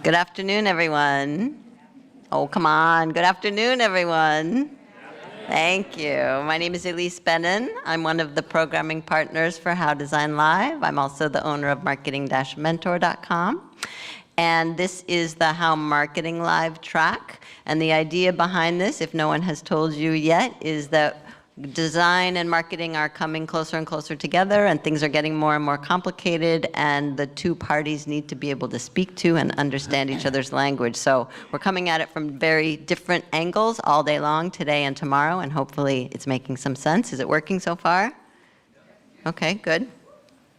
Good afternoon, everyone. Oh, come on. Good afternoon, everyone. Thank you. My name is Elise Bennin. I'm one of the programming partners for How Design Live. I'm also the owner of marketing-mentor.com. And this is the How Marketing Live track. And the idea behind this, if no one has told you yet, is that design and marketing are coming closer and closer together, and things are getting more and more complicated, and the two parties need to be able to speak to and understand each other's language. So we're coming at it from very different angles all day long, today and tomorrow, and hopefully it's making some sense. Is it working so far? Okay, good.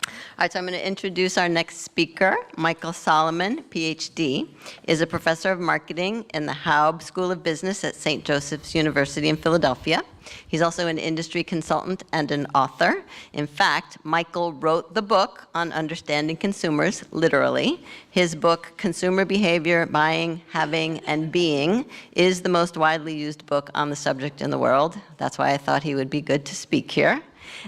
All right, so I'm going to introduce our next speaker. Michael Solomon, PhD, is a professor of marketing in the Haub School of Business at St. Joseph's University in Philadelphia. He's also an industry consultant and an author. In fact, Michael wrote the book on understanding consumers, literally. His book, Consumer Behavior, Buying, Having, and Being, is the most widely used book on the subject in the world. That's why I thought he would be good to speak here.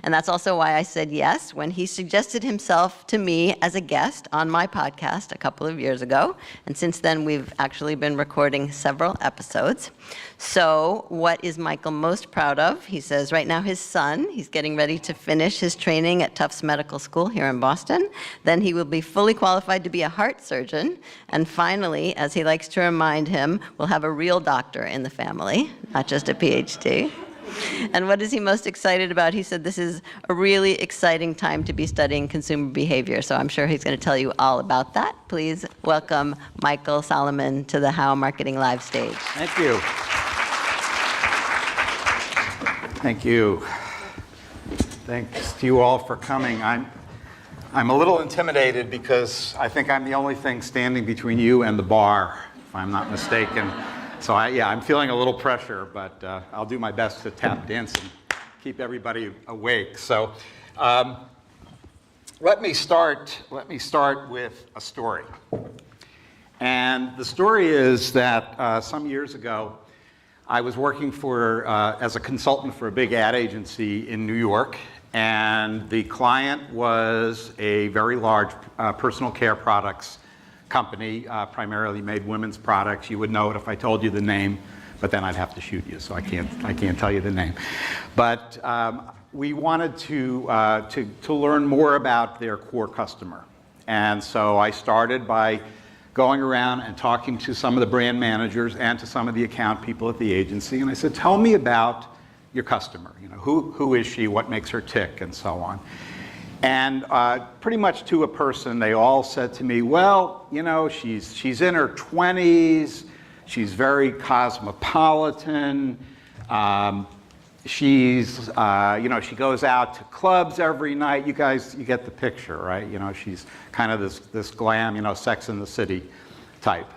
And that's also why I said yes when he suggested himself to me as a guest on my podcast a couple of years ago. And since then, we've actually been recording several episodes. So what is Michael most proud of? He says right now his son, he's getting ready to finish his training at Tufts Medical School here in Boston. Then he will be fully qualified to be a heart surgeon. And finally, as he likes to remind him, we'll have a real doctor in the family, not just a PhD. And what is he most excited about? He said this is a really exciting time to be studying consumer behavior, so I'm sure he's going to tell you all about that. Please welcome Michael Solomon to the How Marketing Live stage. Thank you. Thank you. Thanks to you all for coming. I'm a little intimidated because I think I'm the only thing standing between you and the bar, if I'm not mistaken. So I'm feeling a little pressure, but I'll do my best to tap dance and keep everybody awake. So let me start with a story. And the story is that some years ago, I was working as a consultant for a big ad agency in New York, and the client was a very large personal care products company, primarily made women's products. You would know it if I told you the name, but then I'd have to shoot you, so I can't tell you the name. But we wanted to learn more about their core customer. And so I started by going around and talking to some of the brand managers and to some of the account people at the agency, and I said, tell me about your customer. You know, who is she, what makes her tick, and so on. And pretty much to a person, they all said to me, well, you know, she's in her 20s, she's very cosmopolitan, she goes out to clubs every night. You get the picture, right? You know, she's kind of this glam, you know, Sex and the City type.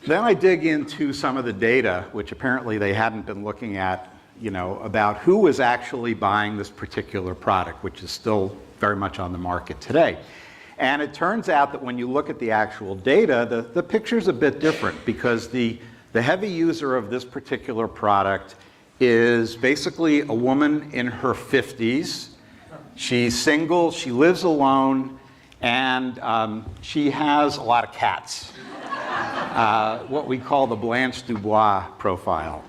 Then I dig into some of the data, which apparently they hadn't been looking at, you know, about who was actually buying this particular product, which is still very much on the market today. And it turns out that when you look at the actual data, the picture's a bit different, because the heavy user of this particular product is basically a woman in her 50s. She's single, she lives alone, and she has a lot of cats. What we call the Blanche Dubois profile.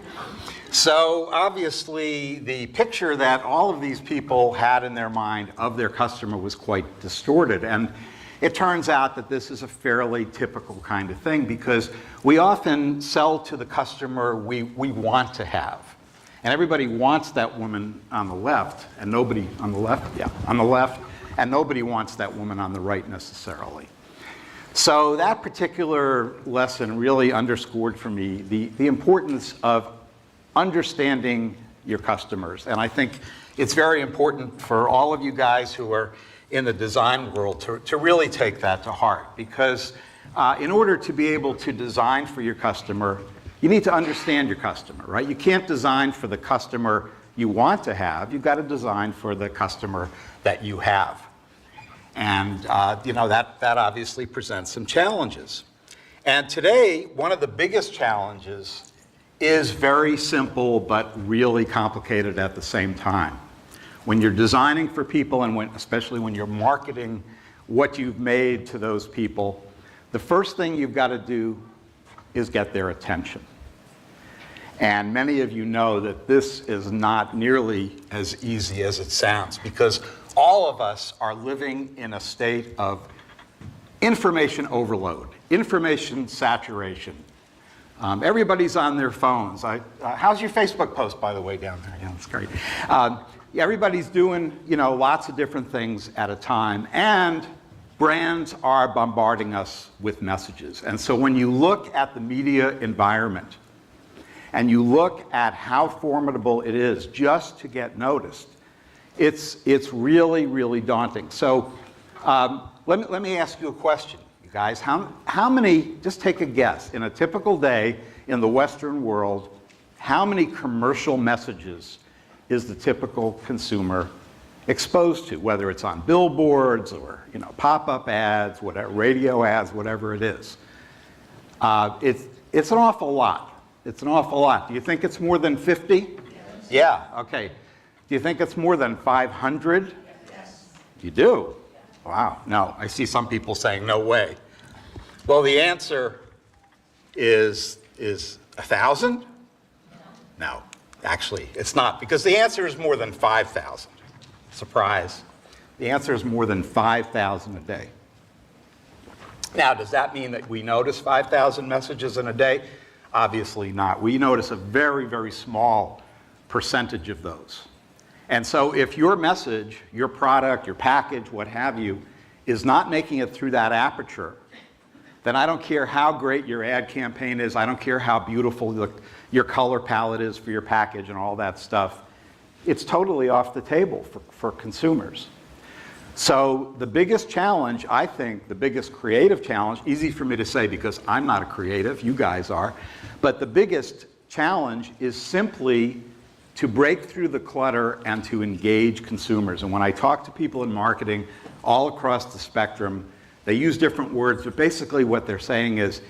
So obviously the picture that all of these people had in their mind of their customer was quite distorted. And it turns out that this is a fairly typical kind of thing, because we often sell to the customer we want to have. And everybody wants that woman on the left, and nobody on the left, on the left, and nobody wants that woman on the right necessarily. So that particular lesson really underscored for me the importance of understanding your customers. And I think it's very important for all of you guys who are in the design world to really take that to heart, because in order to be able to design for your customer, you need to understand your customer, right? You can't design for the customer you want to have. You've got to design for the customer that you have. And that obviously presents some challenges. And today, one of the biggest challenges is very simple but really complicated at the same time. When you're designing for people, and especially when you're marketing what you've made to those people, the first thing you've got to do is get their attention. And many of you know that this is not nearly as easy as it sounds, because all of us are living in a state of information overload, information saturation. Everybody's on their phones. How's your Facebook post, by the way, down there? Yeah, that's great. Everybody's doing, lots of different things at a time, and brands are bombarding us with messages. And so when you look at the media environment, and you look at how formidable it is just to get noticed, it's really, really daunting. So let me ask you a question, you guys. How many, just take a guess, in a typical day in the Western world, how many commercial messages is the typical consumer exposed to, whether it's on billboards or pop-up ads, whatever, radio ads, whatever it is? It's an awful lot. It's an awful lot. Do you think it's more than 50? Yes. Yeah, okay. Do you think it's more than 500? Yes. You do? Wow. No, I see some people saying no way. Well, the answer is 1,000? No, actually, it's not, because the answer is more than 5,000. Surprise. The answer is more than 5,000 a day. Now, does that mean that we notice 5,000 messages in a day? Obviously not. We notice a very, very small percentage of those. And so if your message, your product, your package, what have you, is not making it through that aperture, then I don't care how great your ad campaign is, I don't care how beautiful your color palette is for your package and all that stuff, it's totally off the table for consumers. So the biggest challenge, I think, the biggest creative challenge, easy for me to say because I'm not a creative, you guys are, but the biggest challenge is simply to break through the clutter and to engage consumers. And when I talk to people in marketing all across the spectrum, they use different words, but basically what they're saying is,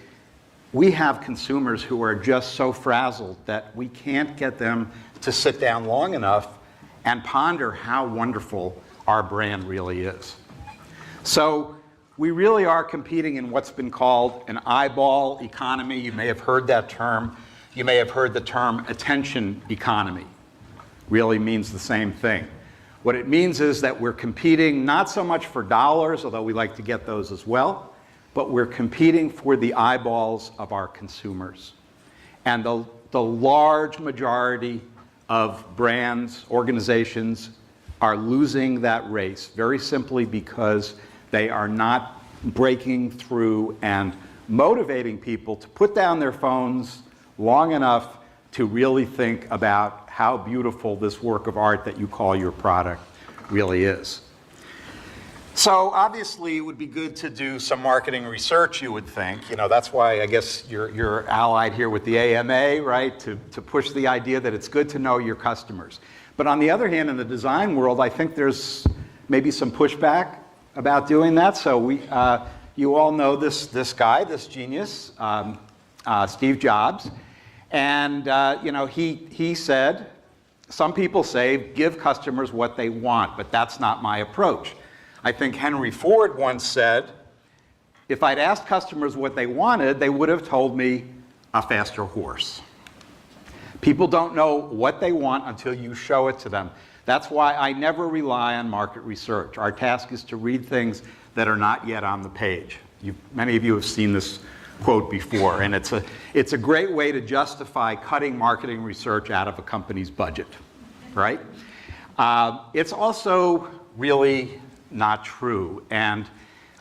we have consumers who are just so frazzled that we can't get them to sit down long enough and ponder how wonderful our brand really is. So we really are competing in what's been called an eyeball economy. You may have heard that term. You may have heard the term attention economy. Really means the same thing. What it means is that we're competing not so much for dollars, although we like to get those as well, but we're competing for the eyeballs of our consumers. And the large majority of brands, organizations, are losing that race very simply because they are not breaking through and motivating people to put down their phones long enough to really think about how beautiful this work of art that you call your product really is. So obviously it would be good to do some marketing research, you would think. That's why I guess you're allied here with the AMA, right? To push the idea that it's good to know your customers. But on the other hand, in the design world, I think there's maybe some pushback about doing that. So you all know this guy, this genius, Steve Jobs. And he said, some people say, give customers what they want, but that's not my approach. I think Henry Ford once said, if I'd asked customers what they wanted, they would have told me a faster horse. People don't know what they want until you show it to them. That's why I never rely on market research. Our task is to read things that are not yet on the page. Many of you have seen this quote before, and it's a great way to justify cutting marketing research out of a company's budget, right? It's also really not true, and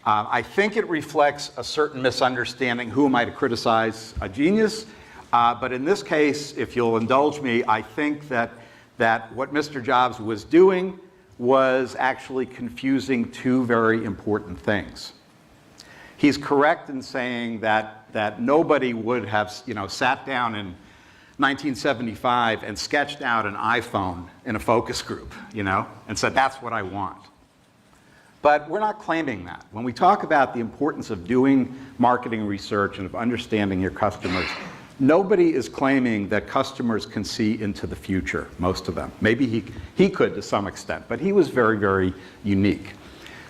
I think it reflects a certain misunderstanding. Who am I to criticize a genius? But in this case, if you'll indulge me, I think that what Mr. Jobs was doing was actually confusing two very important things. He's correct in saying that nobody would have sat down in 1975 and sketched out an iPhone in a focus group, and said, that's what I want. But we're not claiming that. When we talk about the importance of doing marketing research and of understanding your customers, nobody is claiming that customers can see into the future, most of them. Maybe he could to some extent, but he was very, very unique.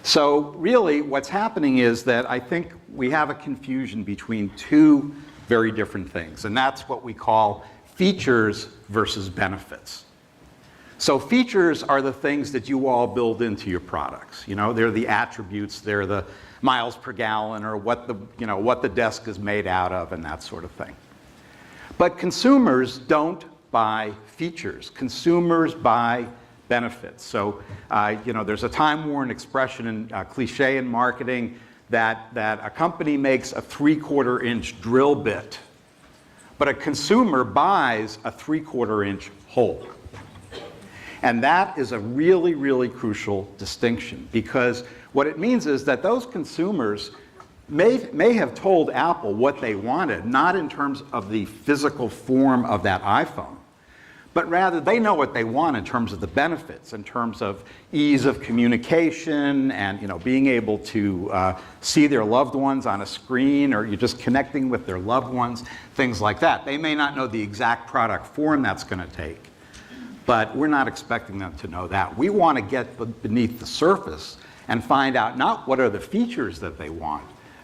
So really what's happening is that I think we have a confusion between two very different things, and that's what we call features versus benefits. So features are the things that you all build into your products. You know, they're the attributes, they're the miles per gallon, or what the desk is made out of, and that sort of thing. But consumers don't buy features. Consumers buy benefits. So, there's a time-worn expression and cliche in marketing that a company makes a 3/4-inch drill bit, but a consumer buys a 3/4-inch hole. And that is a really, really crucial distinction, because what it means is that those consumers may have told Apple what they wanted, not in terms of the physical form of that iPhone, but rather they know what they want in terms of the benefits, in terms of ease of communication and being able to see their loved ones on a screen, or you're just connecting with their loved ones, things like that. They may not know the exact product form that's going to take, but we're not expecting them to know that. We want to get beneath the surface and find out not what are the features that they want,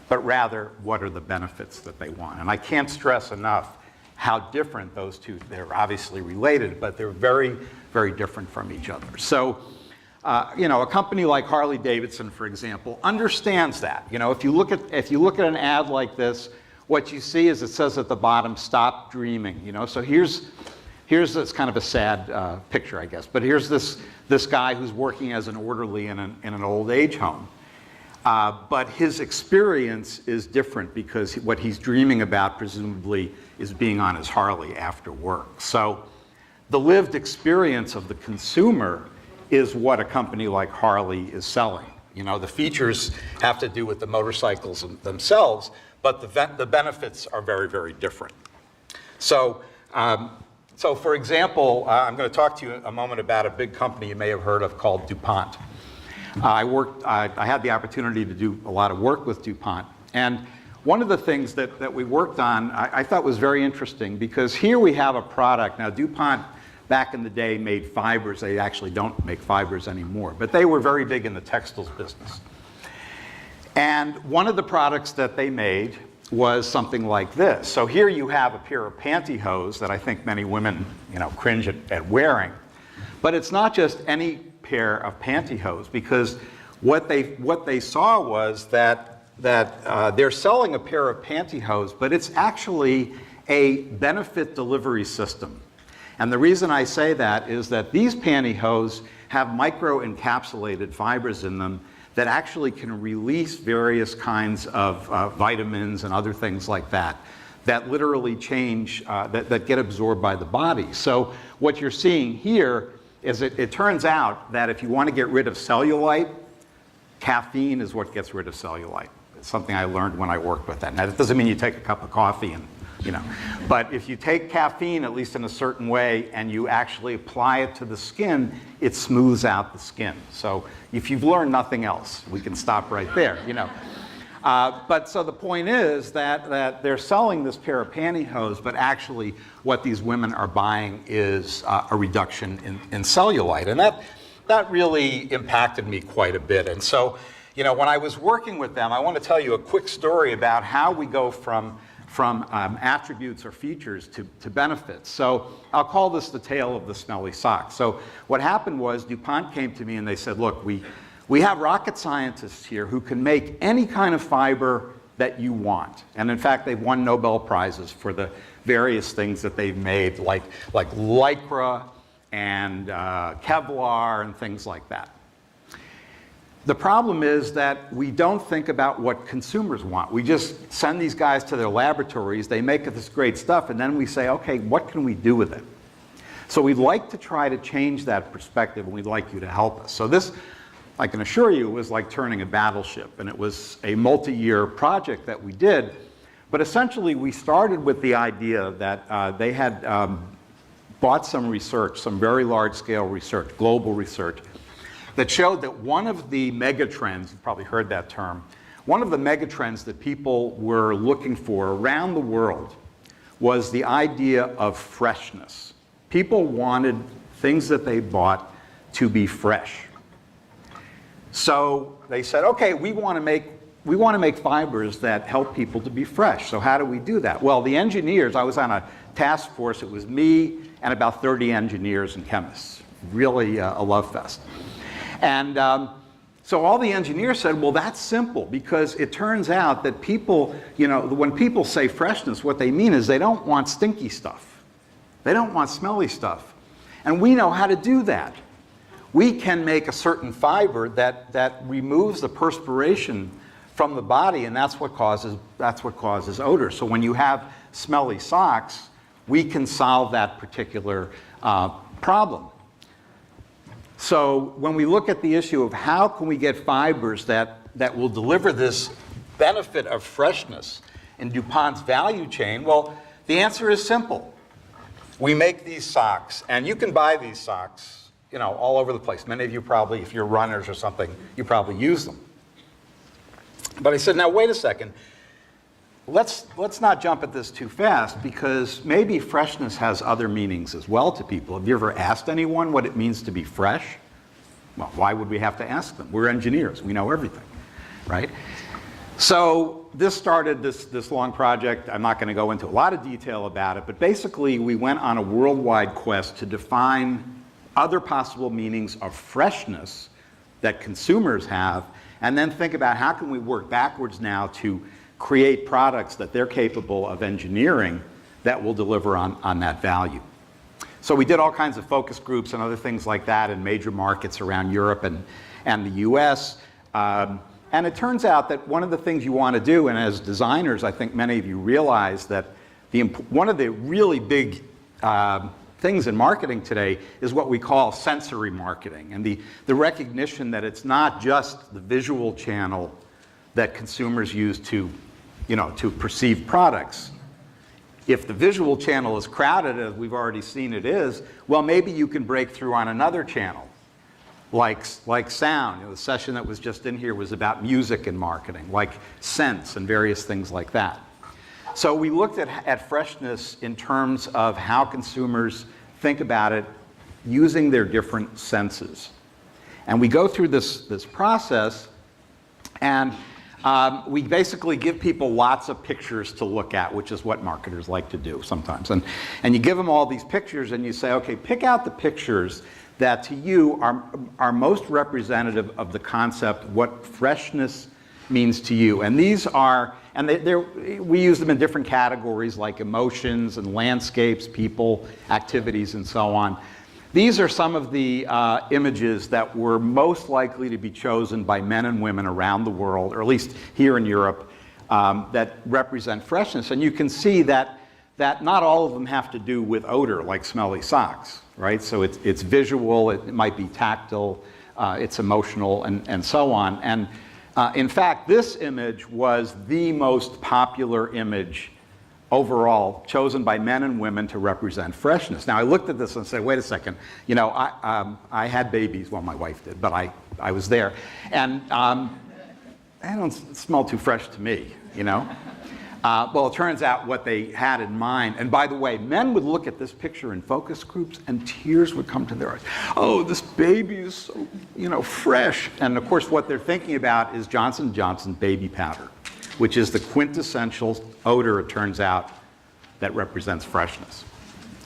but rather what are the benefits that they want. And I can't stress enough how different those two, they're obviously related, but they're very, very different from each other. So, a company like Harley Davidson, for example, understands that. If you look at an ad like this, what you see is it says at the bottom, "Stop dreaming." So here's this kind of a sad picture, I guess. But here's this guy who's working as an orderly in an old age home. But his experience is different, because what he's dreaming about, presumably, is being on his Harley after work. So the lived experience of the consumer is what a company like Harley is selling. The features have to do with the motorcycles themselves, but the benefits are very, very different. So for example, I'm going to talk to you a moment about a big company you may have heard of called DuPont. I had the opportunity to do a lot of work with DuPont. And one of the things that we worked on, I thought was very interesting, because here we have a product. Now, DuPont, back in the day, made fibers. They actually don't make fibers anymore, but they were very big in the textiles business. And one of the products that they made was something like this. So here you have a pair of pantyhose that I think many women, cringe at wearing. But it's not just any pair of pantyhose, because what they saw was that they're selling a pair of pantyhose, but it's actually a benefit delivery system. And the reason I say that is that these pantyhose have micro-encapsulated fibers in them that actually can release various kinds of vitamins and other things like that literally change, that get absorbed by the body. So what you're seeing here is it turns out that if you want to get rid of cellulite, caffeine is what gets rid of cellulite. It's something I learned when I worked with that. Now, that doesn't mean you take a cup of coffee but if you take caffeine, at least in a certain way, and you actually apply it to the skin, it smooths out the skin. So if you've learned nothing else, we can stop right there, But so the point is that they're selling this pair of pantyhose, but actually what these women are buying is a reduction in cellulite. And that really impacted me quite a bit. And so, when I was working with them, I want to tell you a quick story about how we go from attributes or features to benefits. So I'll call this the tale of the smelly sock. So what happened was DuPont came to me and they said, look, we have rocket scientists here who can make any kind of fiber that you want. And in fact, they've won Nobel Prizes for the various things that they've made, like Lycra and Kevlar and things like that. The problem is that we don't think about what consumers want. We just send these guys to their laboratories, they make this great stuff, and then we say, okay, what can we do with it? So we'd like to try to change that perspective, and we'd like you to help us. So this, I can assure you, was like turning a battleship, and it was a multi-year project that we did. But essentially, we started with the idea that they had bought some research, some very large-scale research, global research, that showed that one of the megatrends, you've probably heard that term, one of the megatrends that people were looking for around the world was the idea of freshness. People wanted things that they bought to be fresh. So they said, okay, we're we want to make fibers that help people to be fresh. So how do we do that? Well, the engineers, I was on a task force. It was me and about 30 engineers and chemists. Really a love fest. And so all the engineers said, well, that's simple, because it turns out that people, when people say freshness, what they mean is they don't want stinky stuff. They don't want smelly stuff. And we know how to do that. We can make a certain fiber that removes the perspiration from the body, and that's what causes odor. So when you have smelly socks, we can solve that particular problem. So when we look at the issue of how can we get fibers that will deliver this benefit of freshness in DuPont's value chain, well, the answer is simple. We make these socks, and you can buy these socks, all over the place. Many of you probably, if you're runners or something, you probably use them. But I said, now wait a second. Let's not jump at this too fast, because maybe freshness has other meanings as well to people. Have you ever asked anyone what it means to be fresh? Well, why would we have to ask them? We're engineers. We know everything, right? So this started this long project. I'm not going to go into a lot of detail about it, but basically we went on a worldwide quest to define other possible meanings of freshness that consumers have, and then think about how can we work backwards now to create products that they're capable of engineering that will deliver on that value. So we did all kinds of focus groups and other things like that in major markets around Europe and the US. And it turns out that one of the things you want to do, and as designers, I think many of you realize that one of the really big things in marketing today is what we call sensory marketing, and the recognition that it's not just the visual channel that consumers use to perceive products. If the visual channel is crowded, as we've already seen it is, well, maybe you can break through on another channel, like sound. The session that was just in here was about music and marketing, like scents and various things like that. So we looked at freshness in terms of how consumers think about it using their different senses. And we go through this process, and we basically give people lots of pictures to look at, which is what marketers like to do sometimes. And you give them all these pictures and you say, okay, pick out the pictures that to you are most representative of the concept, what freshness means to you. And these are, and we use them in different categories like emotions and landscapes, people, activities, and so on. These are some of the images that were most likely to be chosen by men and women around the world, or at least here in Europe, that represent freshness. And you can see that not all of them have to do with odor, like smelly socks, right? So it's visual, it might be tactile, it's emotional, and so on. And in fact, this image was the most popular image overall, chosen by men and women to represent freshness. Now, I looked at this and said, wait a second, I had babies, well, my wife did, but I was there, and they don't smell too fresh to me, Well, it turns out what they had in mind, and by the way, men would look at this picture in focus groups and tears would come to their eyes. Oh, this baby is so, fresh. And of course, what they're thinking about is Johnson & Johnson baby powder, which is the quintessential odor, it turns out, that represents freshness.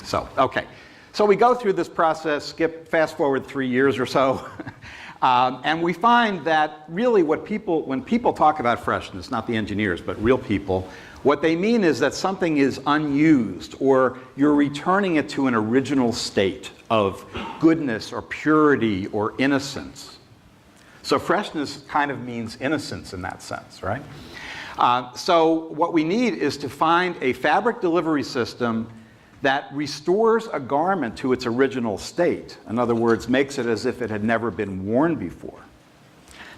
So, okay. So we go through this process, fast forward 3 years or so, and we find that really when people talk about freshness, not the engineers, but real people, what they mean is that something is unused, or you're returning it to an original state of goodness or purity or innocence. So freshness kind of means innocence in that sense, right? So what we need is to find a fabric delivery system that restores a garment to its original state. In other words, makes it as if it had never been worn before.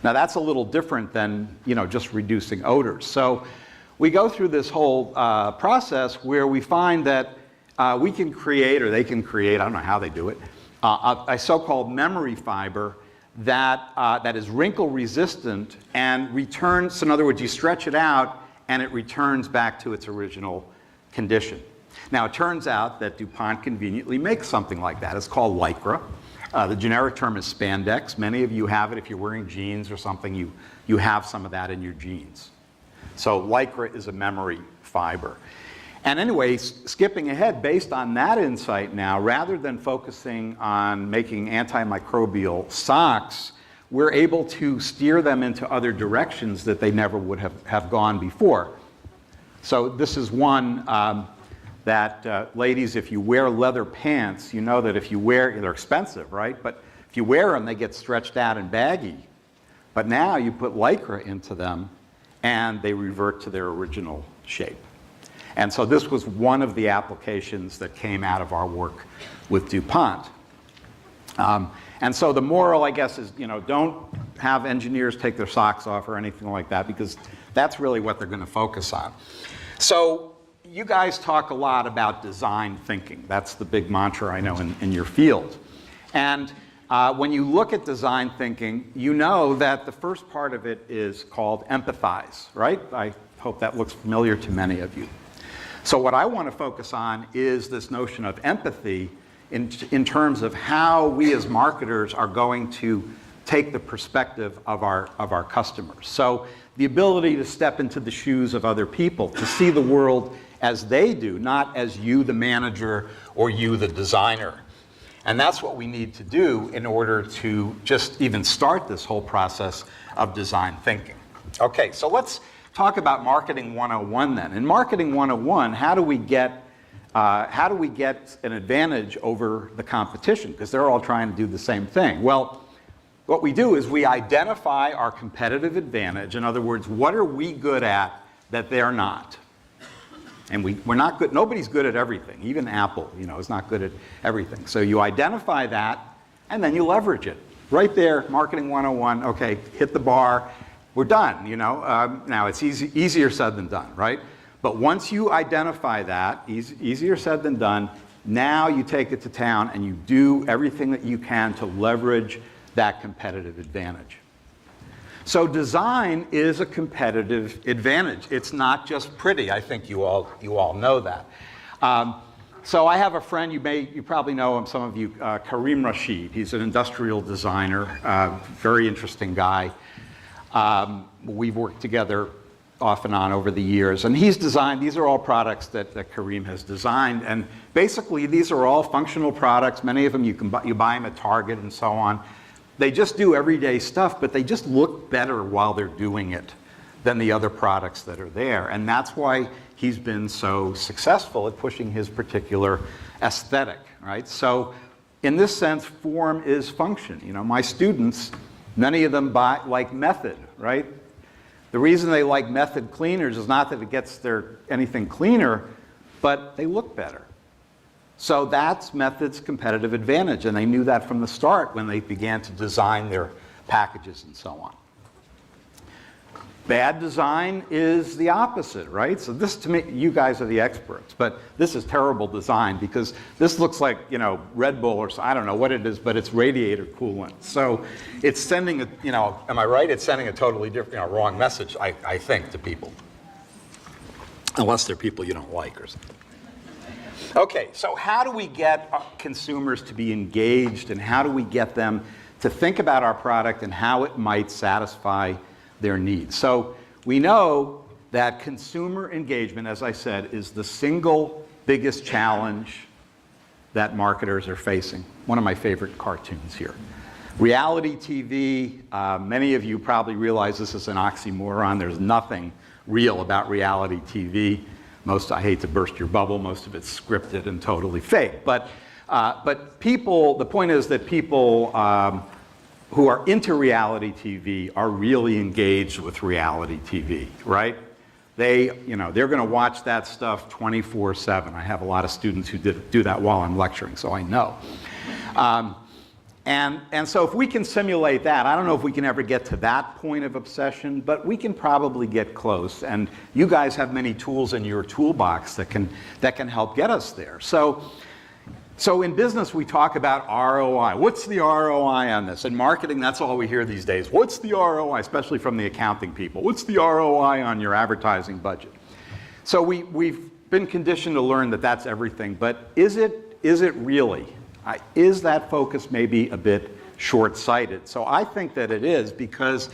Now that's a little different than just reducing odors. So we go through this whole process where we find that we can create, or they can create, I don't know how they do it, a so-called memory fiber that is wrinkle resistant and returns. So in other words, you stretch it out and it returns back to its original condition. Now it turns out that DuPont conveniently makes something like that. It's called Lycra. The generic term is spandex. Many of you have it if you're wearing jeans or something. You you have some of that in your genes. So Lycra is a memory fiber. And anyway, skipping ahead, based on that insight now, rather than focusing on making antimicrobial socks, we're able to steer them into other directions that they never would have gone before. So this is one that, ladies, if you wear leather pants, you know that if you wear, they're expensive, right? But if you wear them, they get stretched out and baggy. But now you put Lycra into them, and they revert to their original shape. And so this was one of the applications that came out of our work with DuPont. And so the moral, I guess, is, you know, don't have engineers take their socks off or anything like that, because that's really what they're going to focus on. So you guys talk a lot about design thinking. That's the big mantra I know in your field. And when you look at design thinking, you know that the first part of it is called empathize, right? I hope that looks familiar to many of you. So what I want to focus on is this notion of empathy in terms of how we as marketers are going to take the perspective of our customers. So the ability to step into the shoes of other people, to see the world as they do, not as you, the manager, or you, the designer. And that's what we need to do in order to just even start this whole process of design thinking. Okay, so let's talk about Marketing 101 then. In Marketing 101, how do we get an advantage over the competition? Because they're all trying to do the same thing. Well, what we do is we identify our competitive advantage. In other words, what are we good at that they're not? And we're not good, nobody's good at everything. Even Apple, you know, is not good at everything. So you identify that, and then you leverage it. Right there, Marketing 101, okay, hit the bar, we're done, you know. Now, it's easier said than done, right? But once you identify that, easier said than done, now you take it to town and you do everything that you can to leverage that competitive advantage. So design is a competitive advantage. It's not just pretty. I think you all know that. So I have a friend, you probably know him, some of you, Karim Rashid. He's an industrial designer, very interesting guy. We've worked together off and on over the years, and he's designed, these are all products that Karim has designed, and basically these are all functional products. Many of them you buy them at Target and so on. They just do everyday stuff, but they just look better while they're doing it than the other products that are there. And that's why he's been so successful at pushing his particular aesthetic, right? So in this sense, form is function. You know, my students, many of them like method, right? The reason they like method cleaners is not that it gets anything cleaner, but they look better. So that's method's competitive advantage, and they knew that from the start when they began to design their packages and so on. Bad design is the opposite, right? So this, to me, you guys are the experts, but this is terrible design because this looks like, you know, Red Bull or I don't know what it is, but it's radiator coolant. So it's sending a, you know, am I right? It's sending a totally different, you know, wrong message, I think, to people. Unless they're people you don't like or something. Okay, so how do we get consumers to be engaged, and how do we get them to think about our product and how it might satisfy their needs? So we know that consumer engagement, as I said, is the single biggest challenge that marketers are facing. One of my favorite cartoons here. Reality TV, many of you probably realize this is an oxymoron. There's nothing real about reality TV. I hate to burst your bubble, most of it's scripted and totally fake. But people, the point is that people who are into reality TV are really engaged with reality TV, right? They're going to watch that stuff 24/7. I have a lot of students who do that while I'm lecturing, so I know. And so if we can simulate that, I don't know if we can ever get to that point of obsession, but we can probably get close. And you guys have many tools in your toolbox that can help get us there. So in business, we talk about ROI. What's the ROI on this? In marketing, that's all we hear these days. What's the ROI, especially from the accounting people? What's the ROI on your advertising budget? So we've been conditioned to learn that that's everything, but is it really? Is that focus maybe a bit short-sighted? So I think that it is, because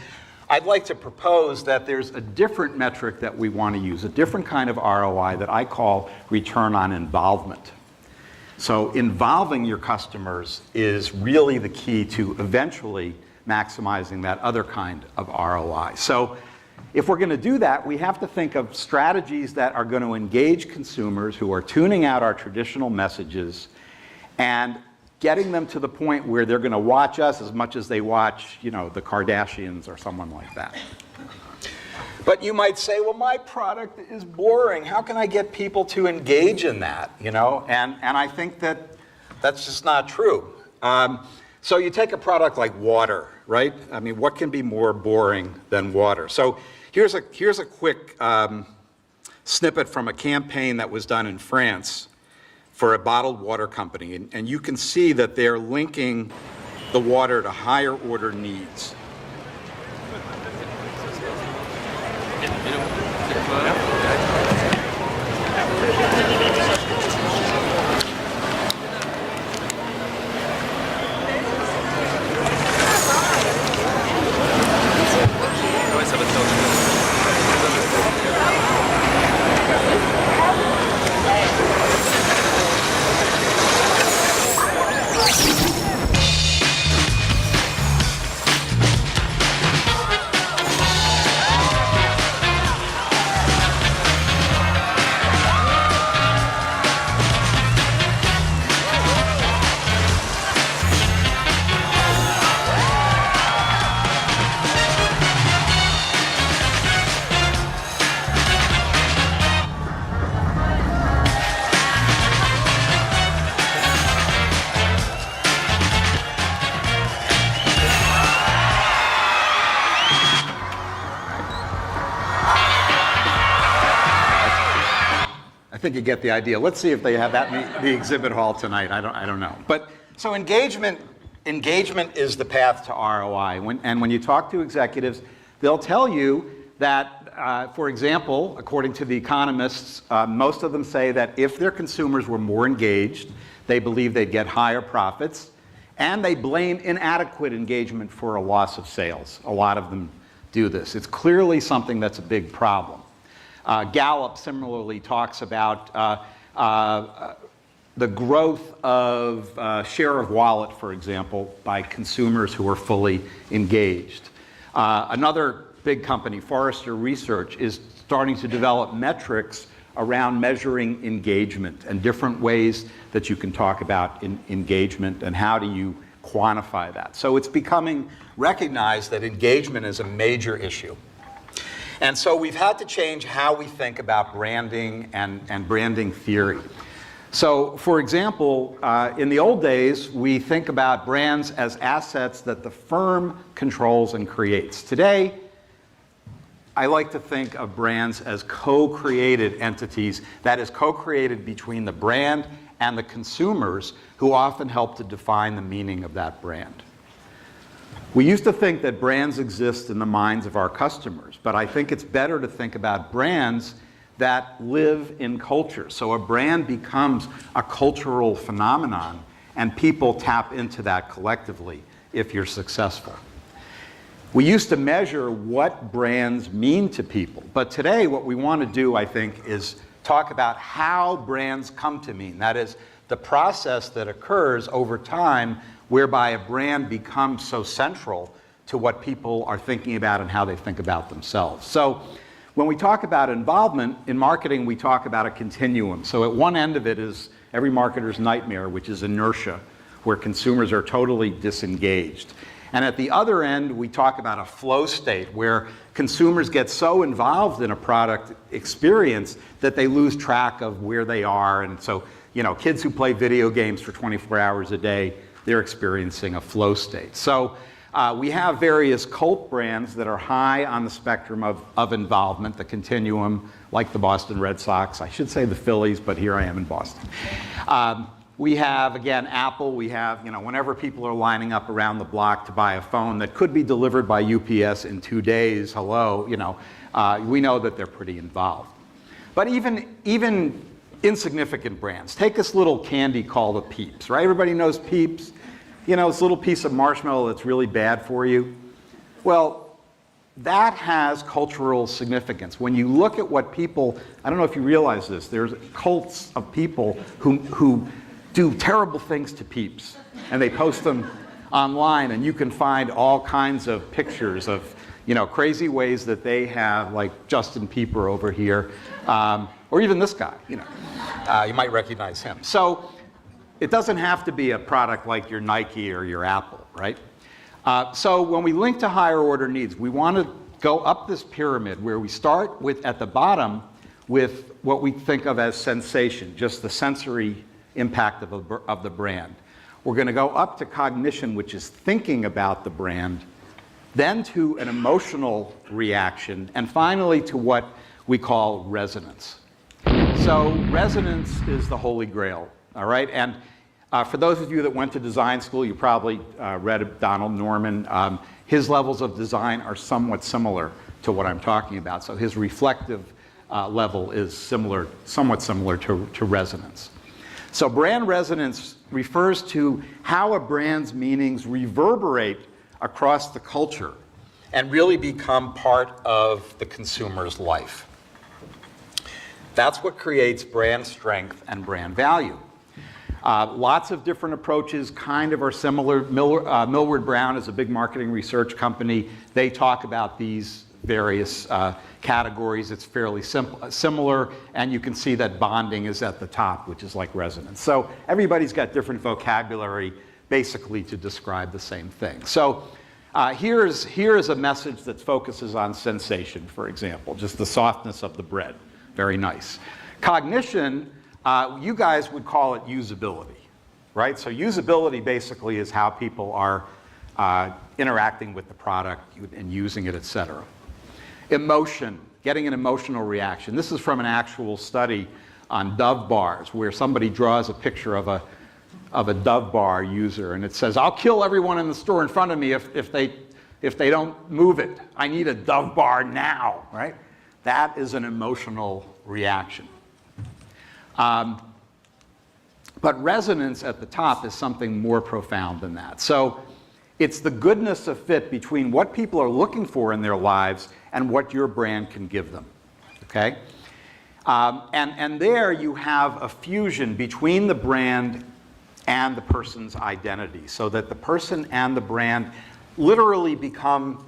I'd like to propose that there's a different metric that we want to use, a different kind of ROI that I call return on involvement. So involving your customers is really the key to eventually maximizing that other kind of ROI. So if we're going to do that, we have to think of strategies that are going to engage consumers who are tuning out our traditional messages and getting them to the point where they're going to watch us as much as they watch, the Kardashians or someone like that. But you might say, well, my product is boring. How can I get people to engage in that? And I think that that's just not true. So you take a product like water, right? I mean, what can be more boring than water? So here's a quick snippet from a campaign that was done in France for a bottled water company. And you can see that they're linking the water to higher order needs. I think you get the idea. Let's see if they have that in the exhibit hall tonight. I don't know. But so engagement is the path to ROI. When you talk to executives, they'll tell you that, for example, according to the economists, most of them say that if their consumers were more engaged, they believe they'd get higher profits, and they blame inadequate engagement for a loss of sales. A lot of them do this. It's clearly something that's a big problem. Gallup similarly talks about the growth of share of wallet, for example, by consumers who are fully engaged. Another big company, Forrester Research, is starting to develop metrics around measuring engagement and different ways that you can talk about engagement and how do you quantify that. So it's becoming recognized that engagement is a major issue. And so we've had to change how we think about branding and branding theory. So, for example, in the old days, we think about brands as assets that the firm controls and creates. Today, I like to think of brands as co-created entities, that is, co-created between the brand and the consumers who often help to define the meaning of that brand. We used to think that brands exist in the minds of our customers, but I think it's better to think about brands that live in culture. So a brand becomes a cultural phenomenon, and people tap into that collectively if you're successful. We used to measure what brands mean to people, but today what we want to do, I think, is talk about how brands come to mean. That is, the process that occurs over time whereby a brand becomes so central to what people are thinking about and how they think about themselves. So when we talk about involvement, in marketing we talk about a continuum. So at one end of it is every marketer's nightmare, which is inertia, where consumers are totally disengaged. And at the other end, we talk about a flow state, where consumers get so involved in a product experience that they lose track of where they are. And so, kids who play video games for 24 hours a day, they're experiencing a flow state. So we have various cult brands that are high on the spectrum of involvement, the continuum, like the Boston Red Sox. I should say the Phillies, but here I am in Boston. We have, again, Apple. We have, whenever people are lining up around the block to buy a phone that could be delivered by UPS in 2 days, we know that they're pretty involved. But even insignificant brands. Take this little candy called a Peeps, right? Everybody knows Peeps. This little piece of marshmallow that's really bad for you. Well, that has cultural significance. When you look at what people, I don't know if you realize this, there's cults of people who do terrible things to peeps, and they post them online, and you can find all kinds of pictures of, you know, crazy ways that they have, like Justin Pieper over here, or even this guy, you know. You might recognize him. So it doesn't have to be a product like your Nike or your Apple, right? So when we link to higher order needs, we want to go up this pyramid where we start with, at the bottom, with what we think of as sensation, just the sensory impact of the brand. We're going to go up to cognition, which is thinking about the brand, then to an emotional reaction, and finally to what we call resonance. So resonance is the holy grail, all right? And for those of you that went to design school, you probably read Donald Norman. His levels of design are somewhat similar to what I'm talking about. So his reflective level is similar, somewhat similar to resonance. So brand resonance refers to how a brand's meanings reverberate across the culture and really become part of the consumer's life. That's what creates brand strength and brand value. Lots of different approaches kind of are similar. Millward Brown is a big marketing research company. They talk about these various categories. It's fairly similar, and you can see that bonding is at the top, which is like resonance. So everybody's got different vocabulary basically to describe the same thing. So here's a message that focuses on sensation, for example, just the softness of the bread. Very nice. Cognition, you guys would call it usability, right? So usability basically is how people are interacting with the product and using it, et cetera. Emotion, getting an emotional reaction. This is from an actual study on Dove bars where somebody draws a picture of a Dove bar user, and it says, "I'll kill everyone in the store in front of me if they don't move it. I need a Dove bar now," right? That is an emotional reaction. But resonance at the top is something more profound than that. So it's the goodness of fit between what people are looking for in their lives and what your brand can give them, okay? And there you have a fusion between the brand and the person's identity, so that the person and the brand literally become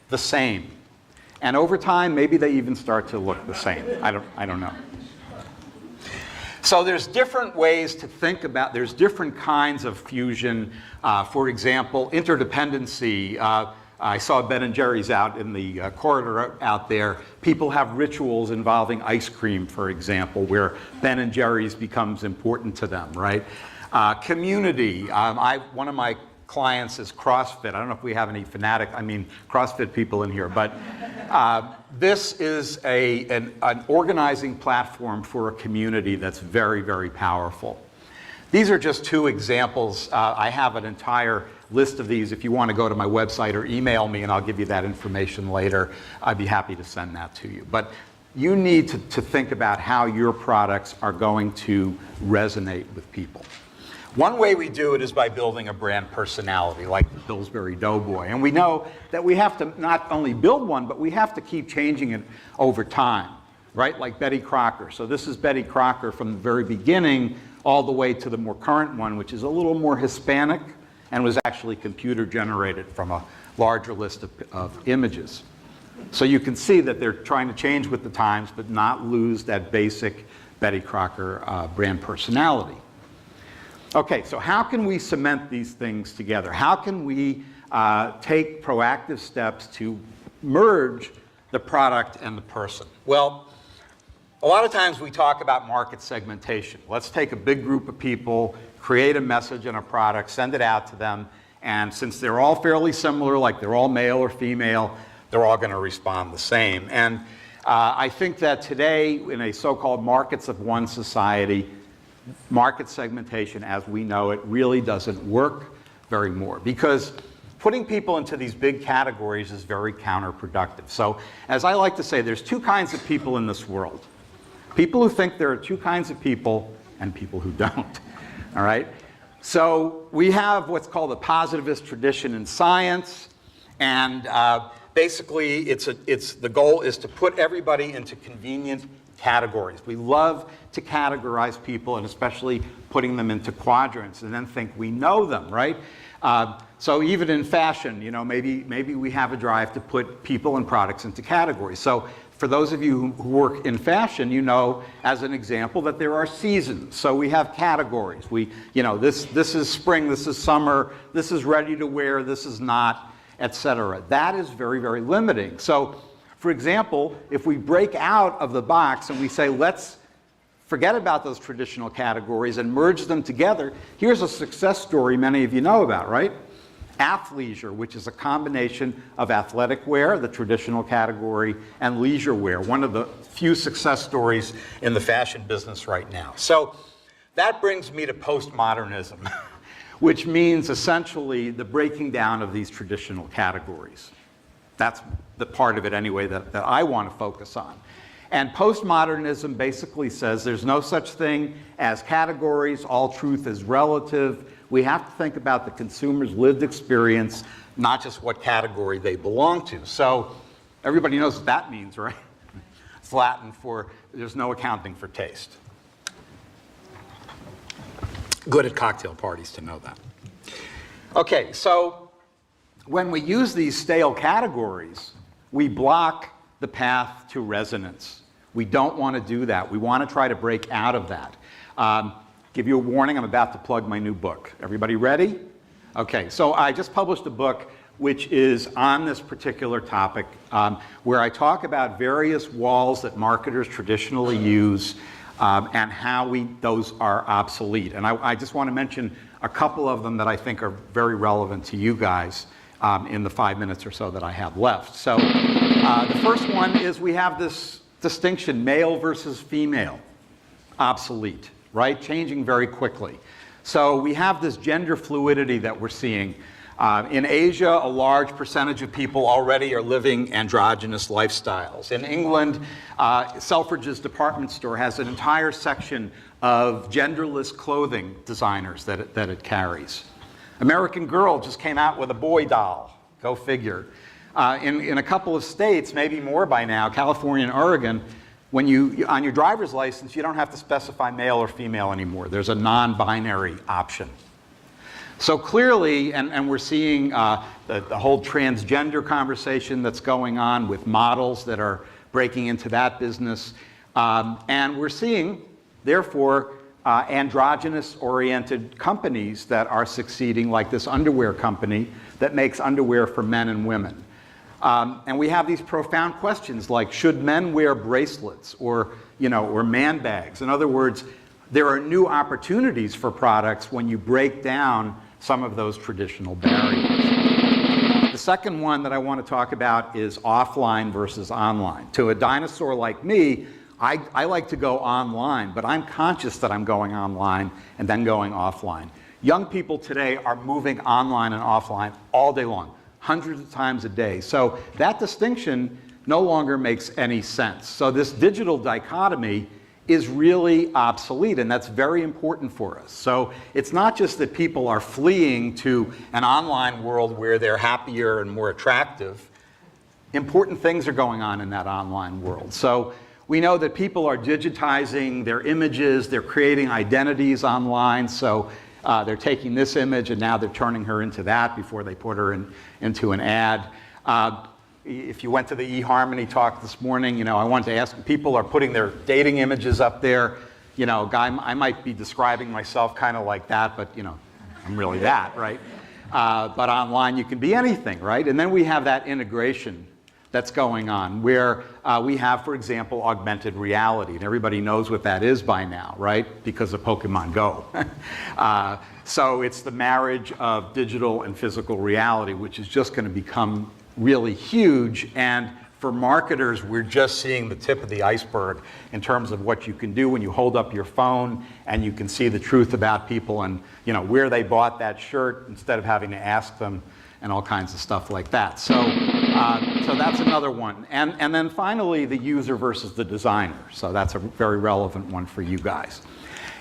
the same. And over time, maybe they even start to look the same. I don't know. So there's different ways to think about, there's different kinds of fusion. For example, interdependency. I saw Ben & Jerry's out in the corridor out there. People have rituals involving ice cream, for example, where Ben & Jerry's becomes important to them, right? Community. One of my clients is CrossFit. I don't know if we have any CrossFit people in here, but this is an organizing platform for a community that's very, very powerful. These are just two examples. I have an entire list of these. If you want to go to my website or email me and I'll give you that information later, I'd be happy to send that to you. But you need to think about how your products are going to resonate with people. One way we do it is by building a brand personality, like the Pillsbury Doughboy. And we know that we have to not only build one, but we have to keep changing it over time, right? Like Betty Crocker. So this is Betty Crocker from the very beginning all the way to the more current one, which is a little more Hispanic and was actually computer generated from a larger list of images. So you can see that they're trying to change with the times, but not lose that basic Betty Crocker brand personality. Okay, so how can we cement these things together? How can we take proactive steps to merge the product and the person? Well, a lot of times we talk about market segmentation. Let's take a big group of people, create a message and a product, send it out to them, and since they're all fairly similar, like they're all male or female, they're all going to respond the same. And I think that today, in a so-called markets of one society, market segmentation as we know it really doesn't work very more, because putting people into these big categories is very counterproductive. So as I like to say, there's two kinds of people in this world. People who think there are two kinds of people and people who don't, all right? So we have what's called the positivist tradition in science, and Basically, the goal is to put everybody into convenient categories. We love to categorize people, and especially putting them into quadrants, and then think we know them, right? So even in fashion, you know, maybe we have a drive to put people and products into categories. So for those of you who work in fashion, you know, as an example, that there are seasons. So we have categories. You know, this is spring, this is summer, this is ready to wear, this is not, etc. That is very, very limiting. So, for example, if we break out of the box and we say, let's forget about those traditional categories and merge them together, here's a success story many of you know about, right? Athleisure, which is a combination of athletic wear, the traditional category, and leisure wear, one of the few success stories in the fashion business right now. So that brings me to postmodernism, which means essentially the breaking down of these traditional categories. That's the part of it anyway that I want to focus on. And postmodernism basically says there's no such thing as categories, all truth is relative. We have to think about the consumer's lived experience, not just what category they belong to. So everybody knows what that means, right? It's Latin for there's no accounting for taste. Good at cocktail parties to know that. Okay, so when we use these stale categories, we block the path to resonance. We don't want to do that. We want to try to break out of that. Give you a warning, I'm about to plug my new book. Everybody ready? Okay, so I just published a book which is on this particular topic, where I talk about various walls that marketers traditionally use and how those are obsolete. And I just want to mention a couple of them that I think are very relevant to you guys in the 5 minutes or so that I have left. So the first one is we have this distinction, male versus female, obsolete, right? Changing very quickly. So we have this gender fluidity that we're seeing. In Asia, a large percentage of people already are living androgynous lifestyles. In England, Selfridges department store has an entire section of genderless clothing designers that it carries. American Girl just came out with a boy doll, go figure. In a couple of states, maybe more by now, California and Oregon, when on your driver's license, you don't have to specify male or female anymore. There's a non-binary option. So clearly, and we're seeing the whole transgender conversation that's going on with models that are breaking into that business. And we're seeing, therefore, androgynous-oriented companies that are succeeding, like this underwear company that makes underwear for men and women. And we have these profound questions like, should men wear bracelets or man bags? In other words, there are new opportunities for products when you break down some of those traditional barriers. The second one that I want to talk about is offline versus online. To a dinosaur like me, I like to go online, but I'm conscious that I'm going online and then going offline. Young people today are moving online and offline all day long, hundreds of times a day. So that distinction no longer makes any sense. So this digital dichotomy is really obsolete, and that's very important for us. So it's not just that people are fleeing to an online world where they're happier and more attractive. Important things are going on in that online world. So we know that people are digitizing their images, they're creating identities online, so they're taking this image and now they're turning her into that before they put her into an ad. If you went to the eHarmony talk this morning, I wanted to ask, people are putting their dating images up there. I might be describing myself kind of like that, but I'm really that, right? But online you can be anything, right? And then we have that integration that's going on where we have, for example, augmented reality. And everybody knows what that is by now, right? Because of Pokemon Go. So it's the marriage of digital and physical reality, which is just going to become really huge. And for marketers, we're just seeing the tip of the iceberg in terms of what you can do when you hold up your phone and you can see the truth about people and where they bought that shirt instead of having to ask them and all kinds of stuff like that. So that's another one. And then finally, the user versus the designer. So that's a very relevant one for you guys.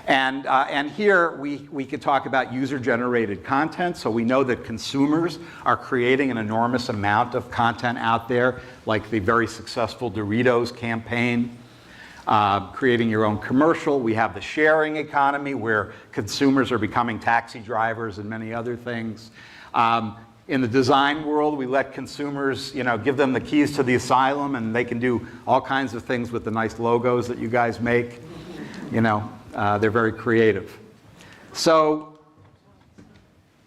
And here we could talk about user-generated content. So we know that consumers are creating an enormous amount of content out there, like the very successful Doritos campaign, creating your own commercial. We have the sharing economy where consumers are becoming taxi drivers and many other things. In the design world, we let consumers, give them the keys to the asylum and they can do all kinds of things with the nice logos that you guys make. They're very creative. So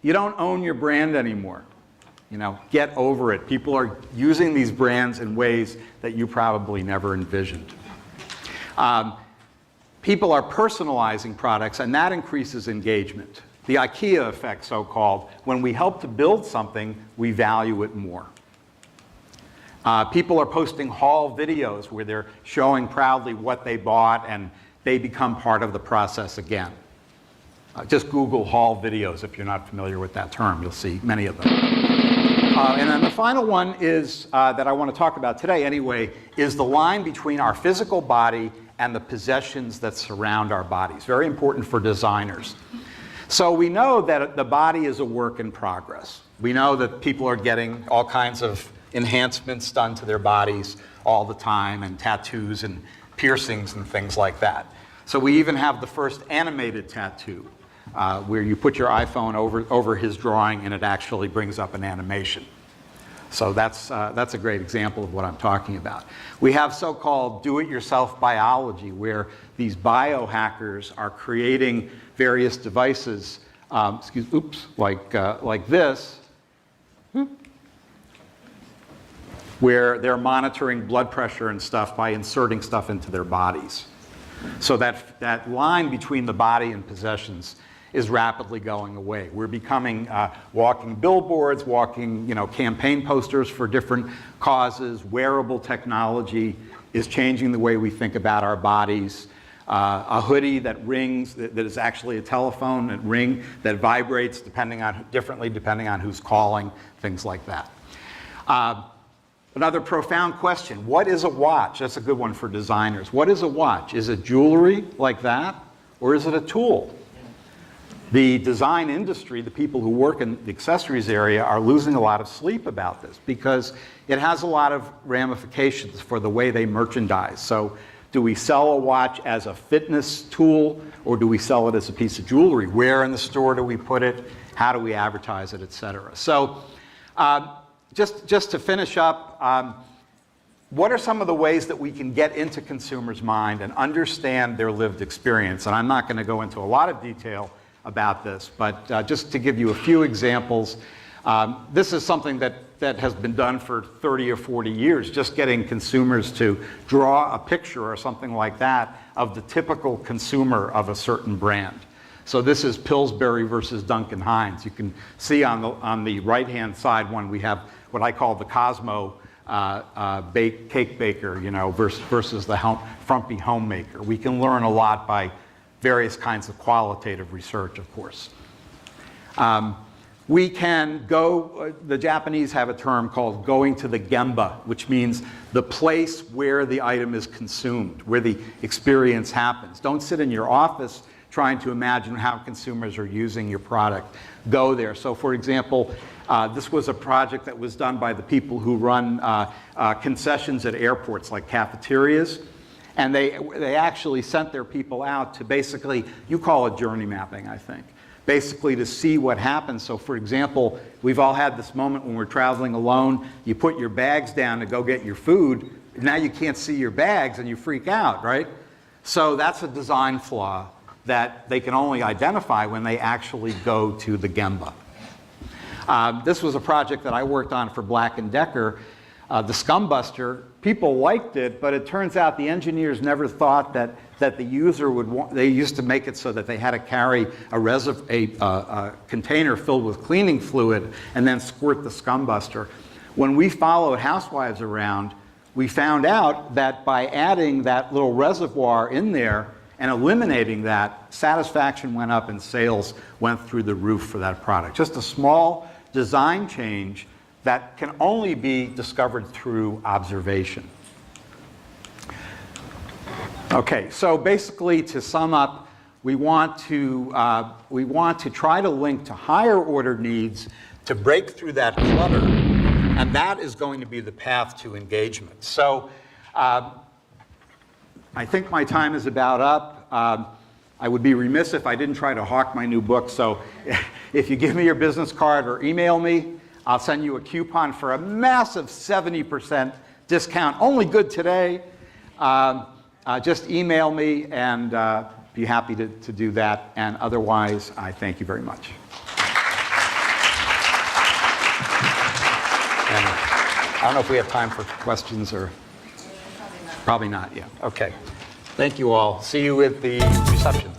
you don't own your brand anymore. Get over it. People are using these brands in ways that you probably never envisioned. People are personalizing products, and that increases engagement. The IKEA effect, so-called. When we help to build something, we value it more. People are posting haul videos where they're showing proudly what they bought, and they become part of the process again. Just Google haul videos if you're not familiar with that term. You'll see many of them. And then the final one is, that I want to talk about today anyway, is the line between our physical body and the possessions that surround our bodies. Very important for designers. So we know that the body is a work in progress. We know that people are getting all kinds of enhancements done to their bodies all the time, and tattoos and piercings and things like that. So we even have the first animated tattoo, where you put your iPhone over his drawing and it actually brings up an animation. So that's a great example of what I'm talking about. We have so-called do-it-yourself biology, where these biohackers are creating various devices, like this, where they're monitoring blood pressure and stuff by inserting stuff into their bodies. So that line between the body and possessions is rapidly going away. We're becoming walking billboards, walking campaign posters for different causes. Wearable technology is changing the way we think about our bodies. A hoodie that rings, that is actually a telephone that vibrates differently depending on who's calling, things like that. Another profound question, what is a watch? That's a good one for designers. What is a watch? Is it jewelry like that, or is it a tool? The design industry, the people who work in the accessories area, are losing a lot of sleep about this because it has a lot of ramifications for the way they merchandise. So do we sell a watch as a fitness tool, or do we sell it as a piece of jewelry? Where in the store do we put it? How do we advertise it, et cetera? So just to finish up, what are some of the ways that we can get into consumers' mind and understand their lived experience? And I'm not going to go into a lot of detail about this, but just to give you a few examples, this is something that has been done for 30 or 40 years, just getting consumers to draw a picture or something like that of the typical consumer of a certain brand. So this is Pillsbury versus Duncan Hines. You can see on the right-hand side one, we have what I call the Cosmo cake baker, versus the frumpy homemaker. We can learn a lot by various kinds of qualitative research, of course. We can go, the Japanese have a term called going to the Gemba, which means the place where the item is consumed, where the experience happens. Don't sit in your office trying to imagine how consumers are using your product. Go there. So for example, this was a project that was done by the people who run concessions at airports, like cafeterias. And they actually sent their people out to basically, you call it journey mapping, I think, basically to see what happens. So for example, we've all had this moment when we're traveling alone, you put your bags down to go get your food, now you can't see your bags and you freak out, right? So that's a design flaw that they can only identify when they actually go to the Gemba. This was a project that I worked on for Black & Decker, the Scum Buster. People liked it, but it turns out the engineers never thought that the user would want. They used to make it so that they had to carry a container filled with cleaning fluid and then squirt the Scum Buster. When we followed housewives around, we found out that by adding that little reservoir in there and eliminating that, satisfaction went up and sales went through the roof for that product. Just a small design change that can only be discovered through observation. Okay, so basically to sum up, we want to try to link to higher order needs to break through that clutter, and that is going to be the path to engagement. So I think my time is about up. I would be remiss if I didn't try to hawk my new book, so if you give me your business card or email me, I'll send you a coupon for a massive 70% discount, only good today. Just email me and be happy to do that, and otherwise, I thank you very much. And I don't know if we have time for questions or... Probably not, yeah. Okay. Thank you all. See you at the reception.